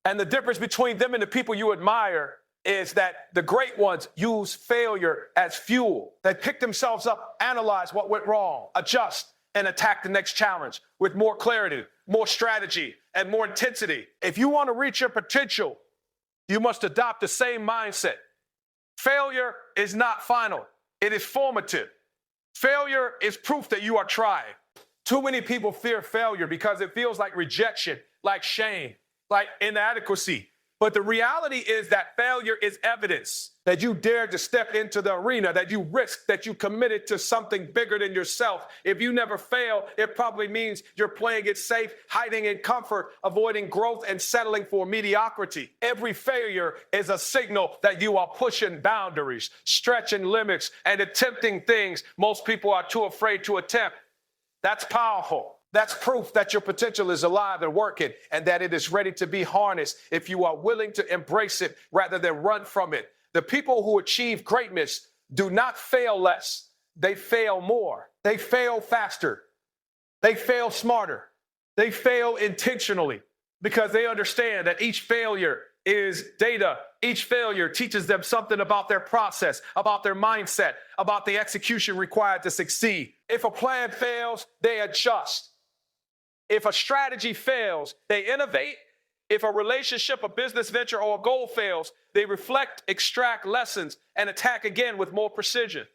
And the difference between them and the people you admire is that the great ones use failure as fuel. They pick themselves up, analyze what went wrong, adjust, and attack the next challenge with more clarity, more strategy, and more intensity. If you want to reach your potential, you must adopt the same mindset. Failure is not final. It is formative. Failure is proof that you are trying. Too many people fear failure because it feels like rejection, like shame, like inadequacy. But the reality is that failure is evidence that you dared to step into the arena, that you risked, that you committed to something bigger than yourself. If you never fail, it probably means you're playing it safe, hiding in comfort, avoiding growth, and settling for mediocrity. Every failure is a signal that you are pushing boundaries, stretching limits, and attempting things most people are too afraid to attempt. That's powerful. That's proof that your potential is alive and working, and that it is ready to be harnessed if you are willing to embrace it rather than run from it. The people who achieve greatness do not fail less. They fail more. They fail faster. They fail smarter. They fail intentionally because they understand that each failure is data. Each failure teaches them something about their process, about their mindset, about the execution required to succeed. If a plan fails, they adjust. If a strategy fails, they innovate. If a relationship, a business venture, or a goal fails, they reflect, extract lessons, and attack again with more precision.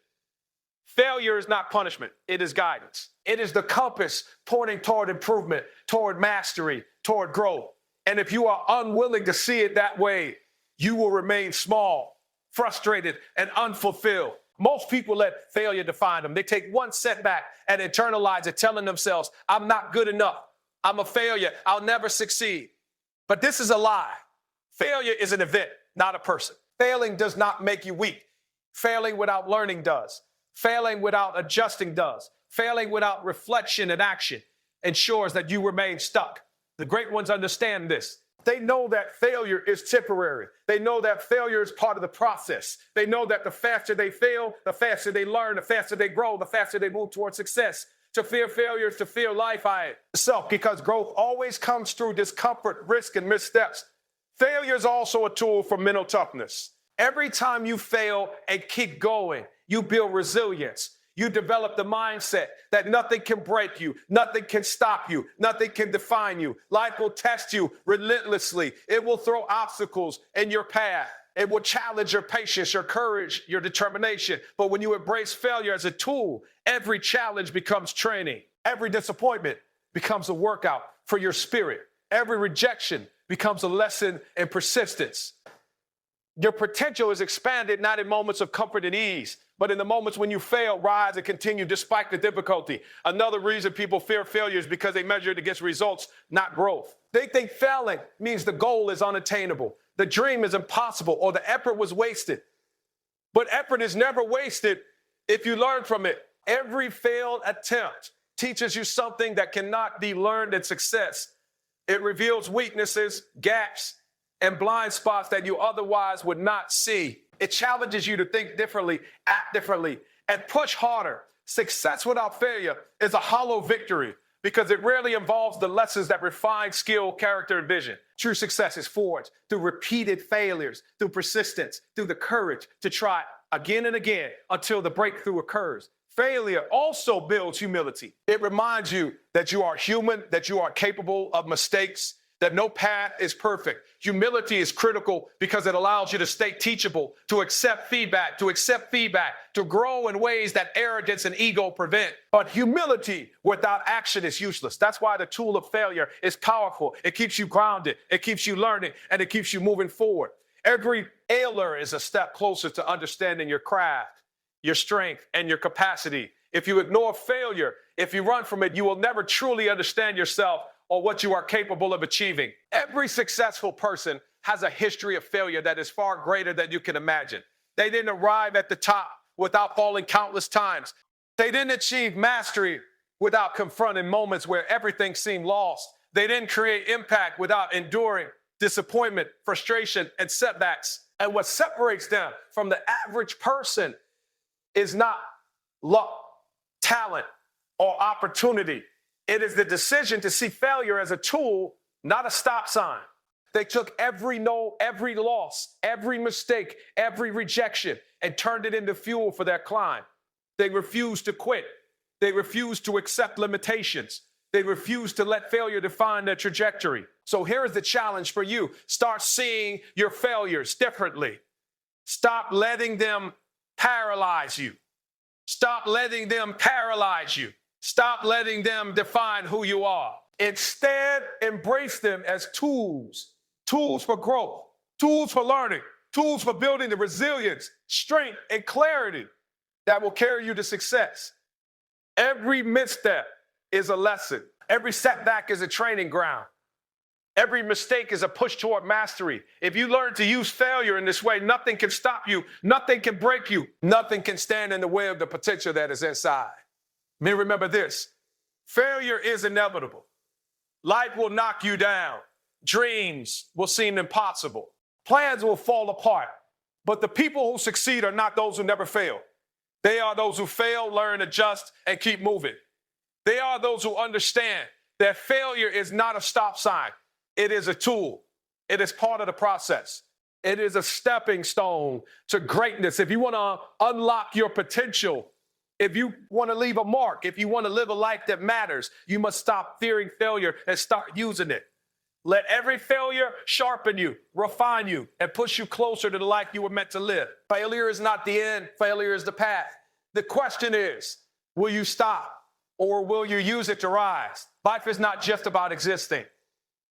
Failure is not punishment. It is guidance. It is the compass pointing toward improvement, toward mastery, toward growth. And if you are unwilling to see it that way, you will remain small, frustrated, and unfulfilled. Most people let failure define them. They take one setback and internalize it, telling themselves, I'm not good enough. I'm a failure. I'll never succeed. But this is a lie. Failure is an event, not a person. Failing does not make you weak. Failing without learning does. Failing without adjusting does. Failing without reflection and action ensures that you remain stuck. The great ones understand this. They know that failure is temporary. They know that failure is part of the process. They know that the faster they fail, the faster they learn, the faster they grow, the faster they move towards success. To fear failure is to fear life itself, because growth always comes through discomfort, risk, and missteps. Failure is also a tool for mental toughness. Every time you fail and keep going, you build resilience. You develop the mindset that nothing can break you, nothing can stop you, nothing can define you. Life will test you relentlessly. It will throw obstacles in your path. It will challenge your patience, your courage, your determination. But when you embrace failure as a tool, every challenge becomes training. Every disappointment becomes a workout for your spirit. Every rejection becomes a lesson in persistence. Your potential is expanded not in moments of comfort and ease, but in the moments when you fail, rise, and continue despite the difficulty. Another reason people fear failure is because they measure it against results, not growth. They think failing means the goal is unattainable, the dream is impossible, or the effort was wasted. But effort is never wasted if you learn from it. Every failed attempt teaches you something that cannot be learned in success. It reveals weaknesses, gaps, and blind spots that you otherwise would not see. It challenges you to think differently, act differently, and push harder. Success without failure is a hollow victory because it rarely involves the lessons that refine skill, character, and vision. True success is forged through repeated failures, through persistence, through the courage to try again and again until the breakthrough occurs. Failure also builds humility. It reminds you that you are human, that you are capable of mistakes, that no path is perfect. Humility is critical because it allows you to stay teachable, to accept feedback, to grow in ways that arrogance and ego prevent. But humility without action is useless. That's why the tool of failure is powerful. It keeps you grounded, it keeps you learning, and it keeps you moving forward. Every failure is a step closer to understanding your craft, your strength, and your capacity. If you ignore failure, if you run from it, you will never truly understand yourself or what you are capable of achieving. Every successful person has a history of failure that is far greater than you can imagine. They didn't arrive at the top without falling countless times. They didn't achieve mastery without confronting moments where everything seemed lost. They didn't create impact without enduring disappointment, frustration, and setbacks. And what separates them from the average person is not luck, talent, or opportunity. It is the decision to see failure as a tool, not a stop sign. They took every no, every loss, every mistake, every rejection, and turned it into fuel for their climb. They refused to quit. They refused to accept limitations. They refused to let failure define their trajectory. So here is the challenge for you. Start seeing your failures differently. Stop letting them paralyze you. Stop letting them paralyze you. Stop letting them define who you are. Instead, embrace them as tools for growth, tools for learning, tools for building the resilience, strength, and clarity that will carry you to success. Every misstep is a lesson. Every setback is a training ground. Every mistake is a push toward mastery. If you learn to use failure in this way, nothing can stop you. Nothing can break you. Nothing can stand in the way of the potential that is inside. Remember this, failure is inevitable. Life will knock you down. Dreams will seem impossible. Plans will fall apart. But the people who succeed are not those who never fail. They are those who fail, learn, adjust, and keep moving. They are those who understand that failure is not a stop sign. It is a tool. It is part of the process. It is a stepping stone to greatness. If you want to unlock your potential, if you want to leave a mark, if you want to live a life that matters, you must stop fearing failure and start using it. Let every failure sharpen you, refine you, and push you closer to the life you were meant to live. Failure is not the end. Failure is the path. The question is, will you stop or will you use it to rise? Life is not just about existing.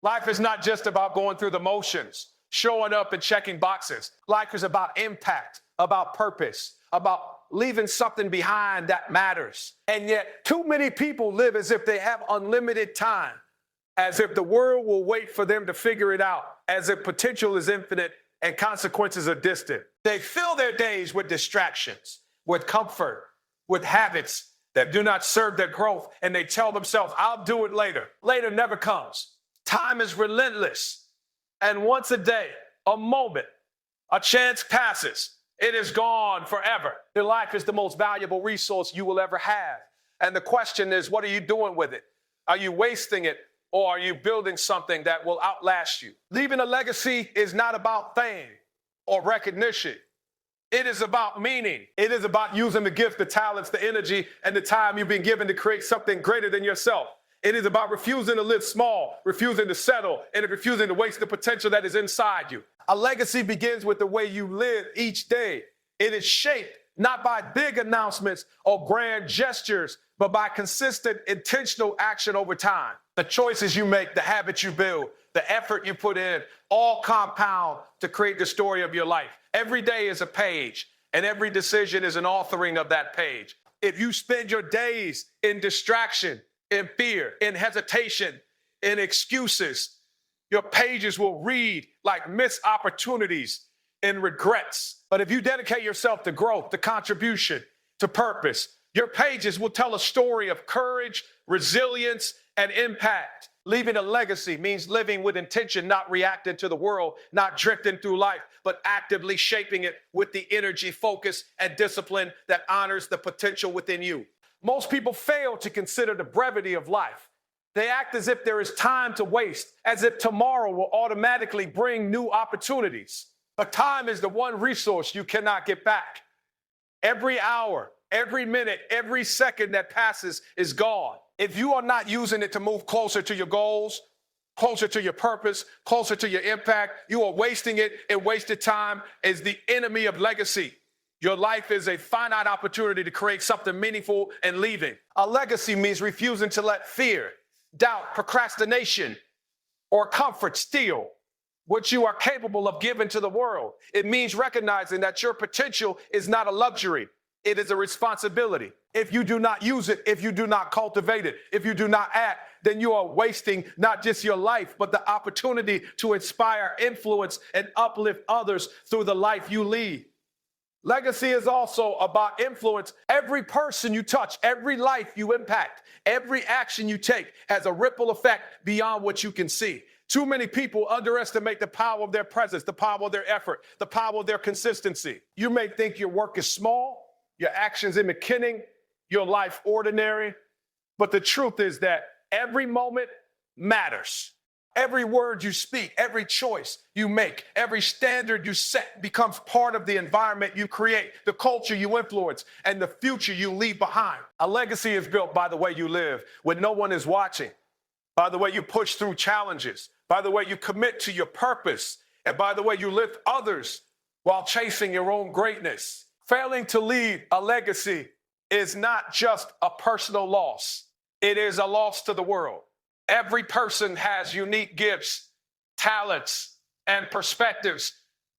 Life is not just about going through the motions, showing up and checking boxes. Life is about impact, about purpose, about leaving something behind that matters. And yet, too many people live as if they have unlimited time, as if the world will wait for them to figure it out, as if potential is infinite and consequences are distant. They fill their days with distractions, with comfort, with habits that do not serve their growth, and they tell themselves, I'll do it later. Later never comes. Time is relentless. And once a day, a moment, a chance passes, it is gone forever. Your life is the most valuable resource you will ever have. And the question is, what are you doing with it? Are you wasting it, or are you building something that will outlast you? Leaving a legacy is not about fame or recognition. It is about meaning. It is about using the gift, the talents, the energy, and the time you've been given to create something greater than yourself. It is about refusing to live small, refusing to settle, and refusing to waste the potential that is inside you. A legacy begins with the way you live each day. It is shaped not by big announcements or grand gestures, but by consistent, intentional action over time. The choices you make, the habits you build, the effort you put in, all compound to create the story of your life. Every day is a page, and every decision is an authoring of that page. If you spend your days in distraction, in fear, in hesitation, in excuses, your pages will read like missed opportunities and regrets. But if you dedicate yourself to growth, to contribution, to purpose, your pages will tell a story of courage, resilience, and impact. Leaving a legacy means living with intention, not reacting to the world, not drifting through life, but actively shaping it with the energy, focus, and discipline that honors the potential within you. Most people fail to consider the brevity of life. They act as if there is time to waste, as if tomorrow will automatically bring new opportunities. But time is the one resource you cannot get back. Every hour, every minute, every second that passes is gone. If you are not using it to move closer to your goals, closer to your purpose, closer to your impact, you are wasting it, and wasted time is the enemy of legacy. Your life is a finite opportunity to create something meaningful and leaving. A legacy means refusing to let fear, doubt, procrastination, or comfort steal what you are capable of giving to the world. It means recognizing that your potential is not a luxury. It is a responsibility. If you do not use it, if you do not cultivate it, if you do not act, then you are wasting not just your life, but the opportunity to inspire, influence, and uplift others through the life you lead. Legacy is also about influence. Every person you touch, every life you impact, every action you take has a ripple effect beyond what you can see. Too many people underestimate the power of their presence, the power of their effort, the power of their consistency. You may think your work is small, your actions immaculate, your life ordinary, but the truth is that every moment matters. Every word you speak, every choice you make, every standard you set becomes part of the environment you create, the culture you influence, and the future you leave behind. A legacy is built by the way you live when no one is watching, by the way you push through challenges, by the way you commit to your purpose, and by the way you lift others while chasing your own greatness. Failing to leave a legacy is not just a personal loss. It is a loss to the world. Every person has unique gifts, talents, and perspectives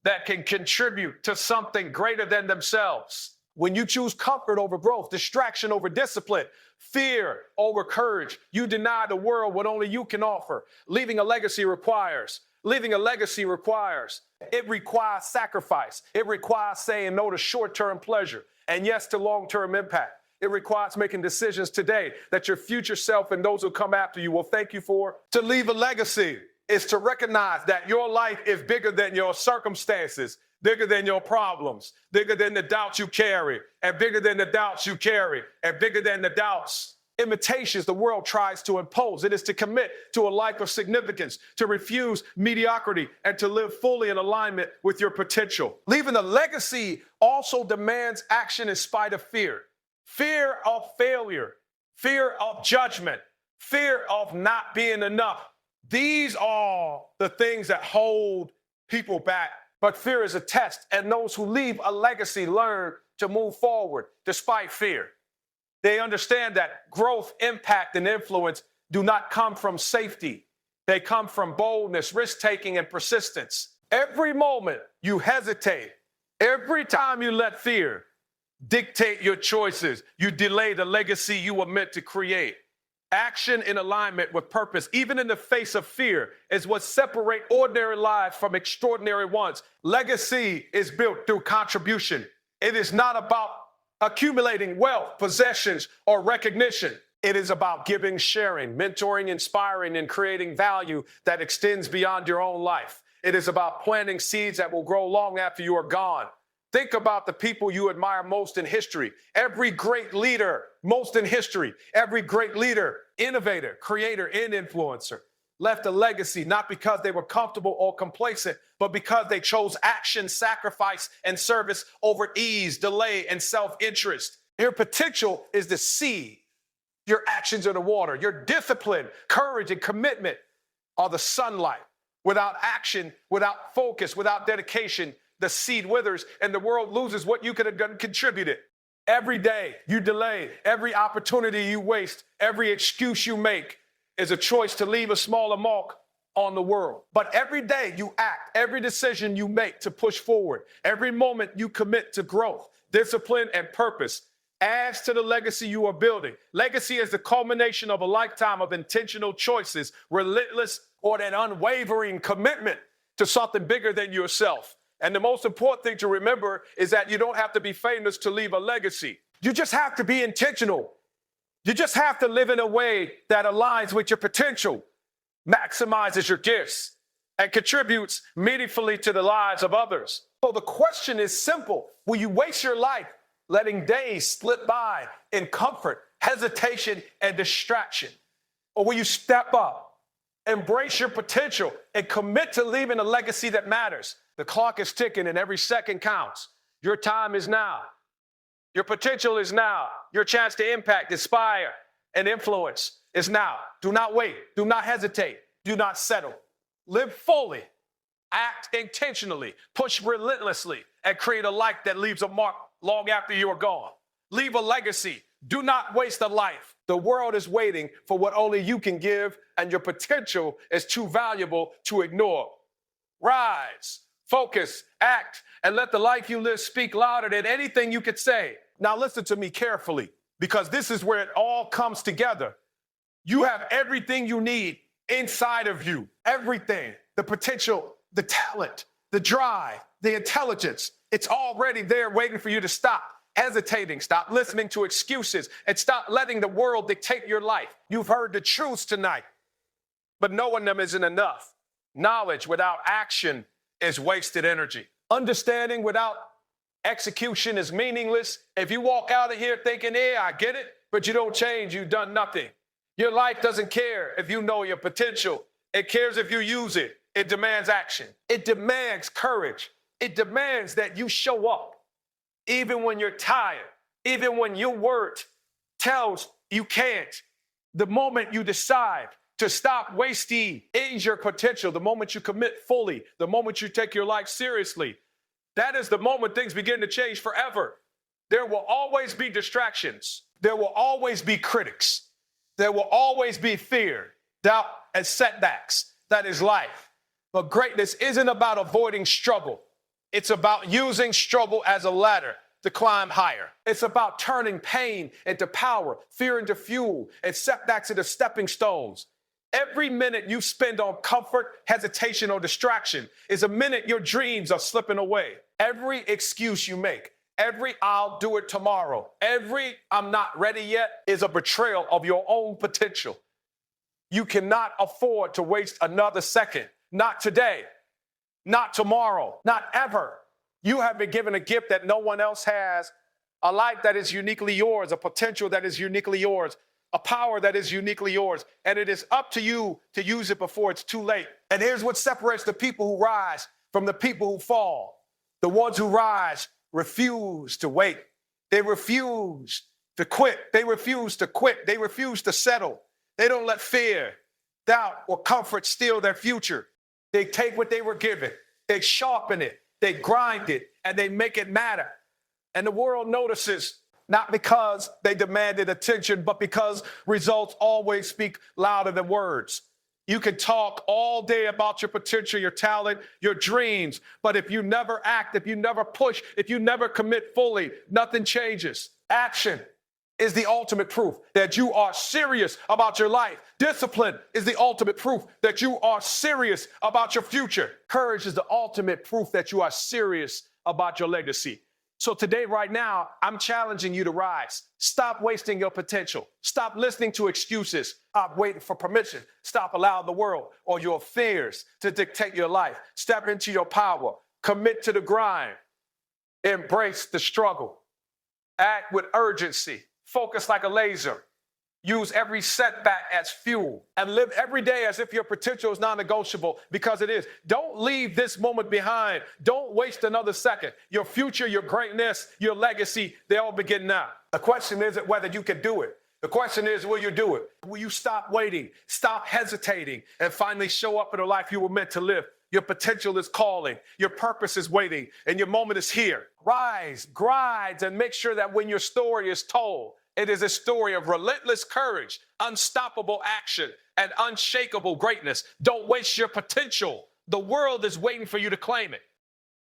that can contribute to something greater than themselves. When you choose comfort over growth, distraction over discipline, fear over courage, you deny the world what only you can offer. Living a legacy requires. It requires sacrifice. It requires saying no to short-term pleasure and yes to long-term impact. It requires making decisions today that your future self and those who come after you will thank you for. To leave a legacy is to recognize that your life is bigger than your circumstances, bigger than your problems, bigger than the doubts you carry, and bigger than the doubts you carry, and bigger than the doubts. Imitations the world tries to impose. It is to commit to a life of significance, to refuse mediocrity, and to live fully in alignment with your potential. Leaving a legacy also demands action in spite of fear. Fear of failure, fear of judgment, fear of not being enough. These are the things that hold people back. But fear is a test, and those who leave a legacy learn to move forward despite fear. They understand that growth, impact, and influence do not come from safety. They come from boldness, risk-taking, and persistence. Every moment you hesitate, every time you let fear dictate your choices, you delay the legacy you were meant to create. Action in alignment with purpose, even in the face of fear, is what separates ordinary lives from extraordinary ones. Legacy is built through contribution. It is not about accumulating wealth, possessions, or recognition. It is about giving, sharing, mentoring, inspiring, and creating value that extends beyond your own life. It is about planting seeds that will grow long after you are gone. Think about the people you admire most in history. Every great leader, most in history, every great leader, innovator, creator, and influencer left a legacy not because they were comfortable or complacent, but because they chose action, sacrifice, and service over ease, delay, and self-interest. Your potential is the seed. Your actions are the water. Your discipline, courage, and commitment are the sunlight. Without action, without focus, without dedication, the seed withers and the world loses what you could have contributed. Every day you delay, every opportunity you waste, every excuse you make is a choice to leave a smaller mark on the world. But every day you act, every decision you make to push forward, every moment you commit to growth, discipline, and purpose adds to the legacy you are building. Legacy is the culmination of a lifetime of intentional choices, relentless or an unwavering commitment to something bigger than yourself. And the most important thing to remember is that you don't have to be famous to leave a legacy. You just have to be intentional. You just have to live in a way that aligns with your potential, maximizes your gifts, and contributes meaningfully to the lives of others. So the question is simple. Will you waste your life letting days slip by in comfort, hesitation, and distraction? Or will you step up, embrace your potential, and commit to leaving a legacy that matters? The clock is ticking and every second counts. Your time is now. Your potential is now. Your chance to impact, inspire, and influence is now. Do not wait. Do not hesitate. Do not settle. Live fully. Act intentionally. Push relentlessly. And create a life that leaves a mark long after you are gone. Leave a legacy. Do not waste a life. The world is waiting for what only you can give, and your potential is too valuable to ignore. Rise. Focus, act, and let the life you live speak louder than anything you could say. Now listen to me carefully, because this is where it all comes together. You have everything you need inside of you. Everything. The potential, the talent, the drive, the intelligence. It's already there waiting for you to stop hesitating, stop listening to excuses, and stop letting the world dictate your life. You've heard the truths tonight, but knowing them isn't enough. Knowledge without action is wasted energy. Understanding without execution is meaningless. If you walk out of here thinking, yeah, I get it, but you don't change, you've done nothing. Your life doesn't care if you know your potential. It cares if you use it. It demands action. It demands courage. It demands that you show up, even when you're tired, even when your word tells you can't. The moment you decide to stop wasting is your potential, the moment you commit fully, the moment you take your life seriously, that is the moment things begin to change forever. There will always be distractions. There will always be critics. There will always be fear, doubt, and setbacks. That is life. But greatness isn't about avoiding struggle. It's about using struggle as a ladder to climb higher. It's about turning pain into power, fear into fuel, and setbacks into stepping stones. Every minute you spend on comfort, hesitation, or distraction is a minute your dreams are slipping away. Every excuse you make, every I'll do it tomorrow, every I'm not ready yet is a betrayal of your own potential. You cannot afford to waste another second. Not today, not tomorrow, not ever. You have been given a gift that no one else has, a life that is uniquely yours, a potential that is uniquely yours, a power that is uniquely yours, and it is up to you to use it before it's too late. And here's what separates the people who rise from the people who fall. The ones who rise refuse to wait. They refuse to quit. They refuse to quit. They refuse to settle. They don't let fear, doubt, or comfort steal their future. They take what they were given, they sharpen it, they grind it, and they make it matter. And the world notices, not because they demanded attention, but because results always speak louder than words. You can talk all day about your potential, your talent, your dreams, but if you never act, if you never push, if you never commit fully, nothing changes. Action is the ultimate proof that you are serious about your life. Discipline is the ultimate proof that you are serious about your future. Courage is the ultimate proof that you are serious about your legacy. So today, right now, I'm challenging you to rise. Stop wasting your potential. Stop listening to excuses. Stop waiting for permission. Stop allowing the world or your fears to dictate your life. Step into your power. Commit to the grind. Embrace the struggle. Act with urgency. Focus like a laser. Use every setback as fuel and live every day as if your potential is non-negotiable, because it is. Don't leave this moment behind. Don't waste another second. Your future, your greatness, your legacy, they all begin now. The question isn't whether you can do it. The question is, will you do it? Will you stop waiting, stop hesitating, and finally show up in the life you were meant to live? Your potential is calling, your purpose is waiting, and your moment is here. Rise, grind, and make sure that when your story is told, it is a story of relentless courage, unstoppable action, and unshakable greatness. Don't waste your potential. The world is waiting for you to claim it.